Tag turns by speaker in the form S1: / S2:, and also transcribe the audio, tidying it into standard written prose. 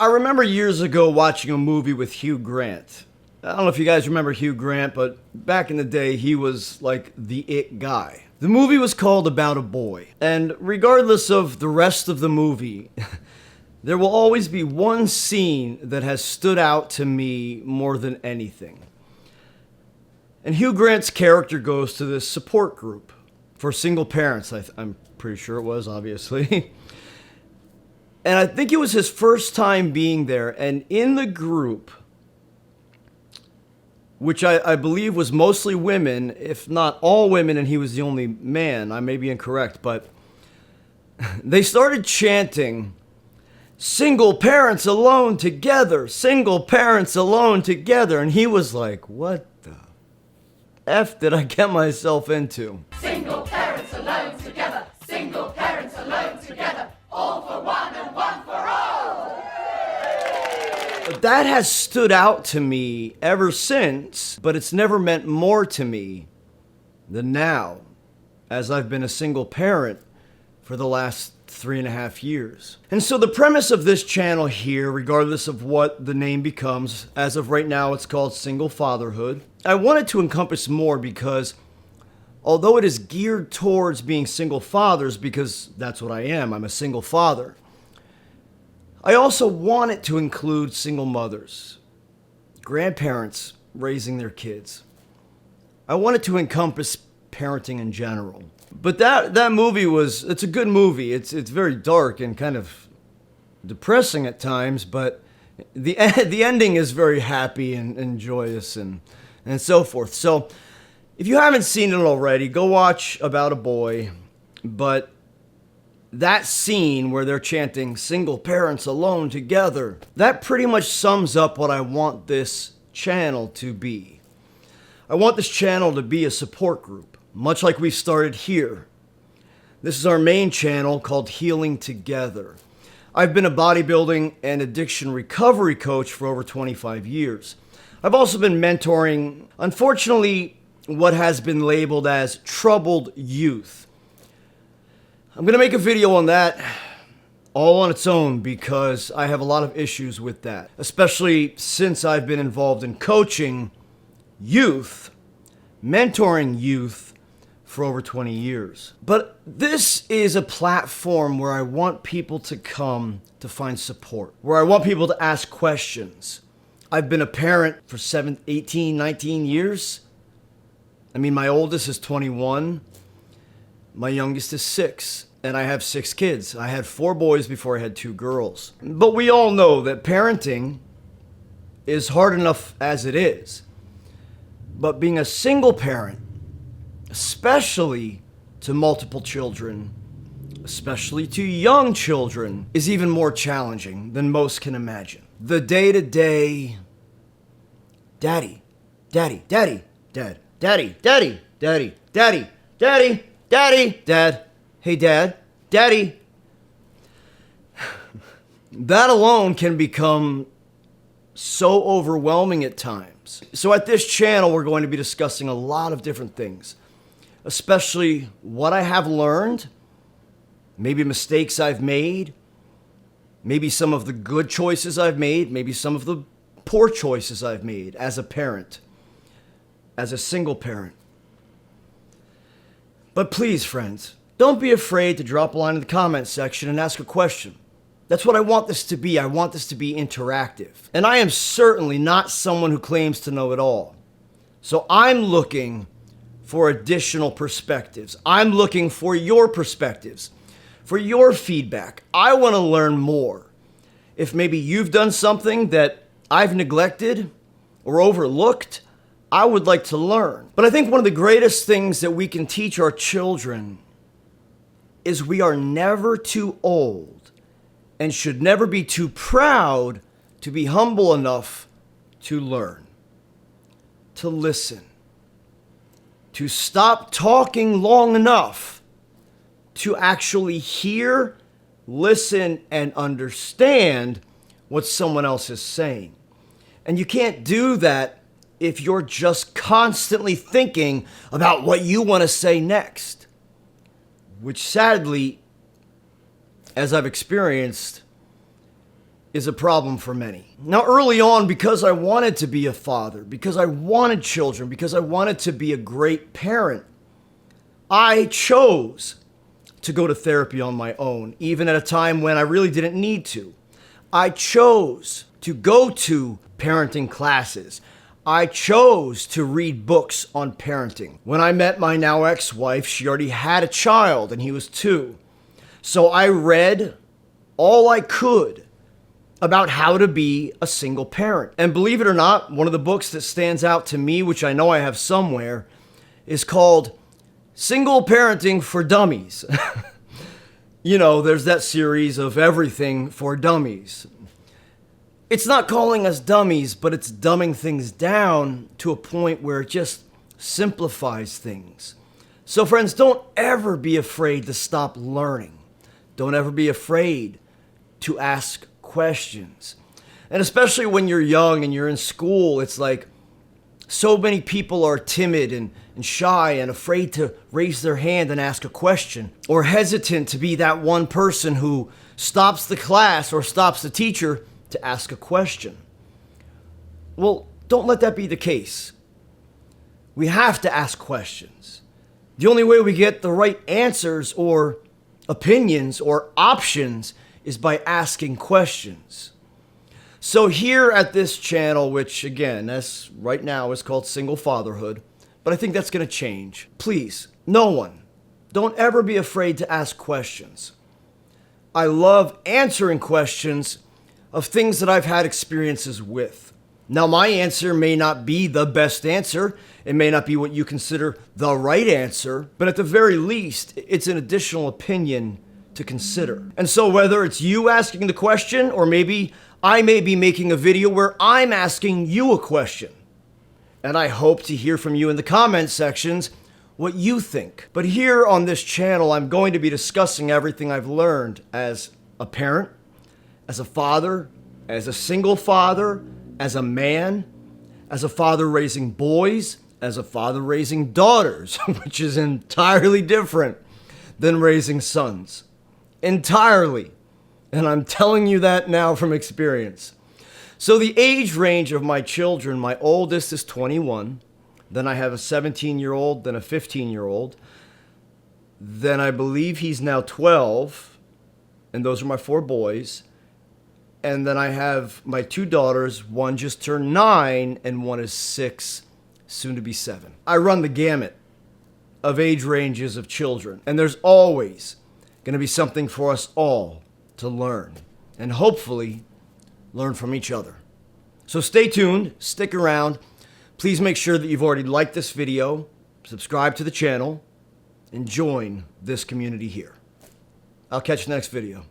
S1: I remember years ago watching a movie with Hugh Grant. I don't know if you guys remember Hugh Grant, but back in the day, he was like the it guy. The movie was called About a Boy, and regardless of the rest of the movie, there will always be one scene that has stood out to me more than anything. And Hugh Grant's character goes to this support group for single parents, I'm pretty sure it was, obviously. And I think it was his first time being there, and in the group, which I believe was mostly women, if not all women, and he was the only man. I may be incorrect, but they started chanting, "Single parents alone together, single parents alone together." And he was like, what the F did I get myself into?
S2: Single parents alone together, single parents alone together, all for one and one for all.
S1: That has stood out to me ever since, but it's never meant more to me than now, as I've been a single parent for the last 3.5 years. And so the premise of this channel here, regardless of what the name becomes, as of right now it's called Single Fatherhood, I wanted to encompass more because although it is geared towards being single fathers, because that's what I am, I'm a single father, I also want it to include single mothers, grandparents raising their kids. I want it to encompass parenting in general. But that movie it's a good movie. It's very dark and kind of depressing at times, but the ending is very happy and joyous and so forth. So if you haven't seen it already, go watch About a Boy. But that scene where they're chanting "single parents alone together," that pretty much sums up what I want this channel to be. I want this channel to be a support group, much like we started here. This is our main channel called Healing Together. I've been a bodybuilding and addiction recovery coach for over 25 years. I've also been mentoring, unfortunately, what has been labeled as troubled youth. I'm going to make a video on that all on its own because I have a lot of issues with that, especially since I've been involved in coaching youth, mentoring youth for over 20 years. But this is a platform where I want people to come to find support, where I want people to ask questions. I've been a parent for 18, 19 years. I mean, my oldest is 21. My youngest is 6. And I have 6 kids. I had 4 boys before I had 2 girls. But we all know that parenting is hard enough as it is. But being a single parent, especially to multiple children, especially to young children, is even more challenging than most can imagine. The day-to-day, daddy, daddy, daddy, dad, daddy, daddy, daddy, daddy, daddy, daddy, dad. Hey, Dad, Daddy. That alone can become so overwhelming at times. So at this channel, we're going to be discussing a lot of different things, especially what I have learned, maybe mistakes I've made, maybe some of the good choices I've made, maybe some of the poor choices I've made as a parent, as a single parent. But please, friends, don't be afraid to drop a line in the comments section and ask a question. That's what I want this to be. I want this to be interactive. And I am certainly not someone who claims to know it all. So I'm looking for additional perspectives. I'm looking for your perspectives, for your feedback. I want to learn more. If maybe you've done something that I've neglected or overlooked, I would like to learn. But I think one of the greatest things that we can teach our children is we are never too old and should never be too proud to be humble enough to learn, to listen, to stop talking long enough to actually hear, listen, and understand what someone else is saying. And you can't do that if you're just constantly thinking about what you want to say next. Which sadly, as I've experienced, is a problem for many. Now, early on, because I wanted to be a father, because I wanted children, because I wanted to be a great parent, I chose to go to therapy on my own, even at a time when I really didn't need to. I chose to go to parenting classes. I chose to read books on parenting. When I met my now ex-wife, she already had a child and he was 2. So I read all I could about how to be a single parent. And believe it or not, one of the books that stands out to me, which I know I have somewhere, is called Single Parenting for Dummies. You know, there's that series of everything for dummies. It's not calling us dummies, but it's dumbing things down to a point where it just simplifies things. So friends, don't ever be afraid to stop learning. Don't ever be afraid to ask questions. And especially when you're young and you're in school, it's like so many people are timid and shy and afraid to raise their hand and ask a question, or hesitant to be that one person who stops the class or stops the teacher to ask a question. Well, don't let that be the case. We have to ask questions. The only way we get the right answers or opinions or options is by asking questions. So here at this channel, which again, that's right now is called Single Fatherhood, but I think that's going to change. Please, no one, don't ever be afraid to ask questions. I love answering questions of things that I've had experiences with. Now, my answer may not be the best answer. It may not be what you consider the right answer, but at the very least, it's an additional opinion to consider. And so whether it's you asking the question, or maybe I may be making a video where I'm asking you a question, and I hope to hear from you in the comment sections what you think. But here on this channel, I'm going to be discussing everything I've learned as a parent, as a father, as a single father, as a man, as a father raising boys, as a father raising daughters, which is entirely different than raising sons. Entirely. And I'm telling you that now from experience. So the age range of my children, my oldest is 21. Then I have a 17-year-old, then a 15-year-old. Then I believe he's now 12. And those are my 4 boys. And then I have my 2 daughters. One just turned 9 and one is 6, soon to be 7. I run the gamut of age ranges of children. And there's always going to be something for us all to learn. And hopefully learn from each other. So stay tuned, stick around. Please make sure that you've already liked this video, subscribe to the channel, and join this community here. I'll catch you next video.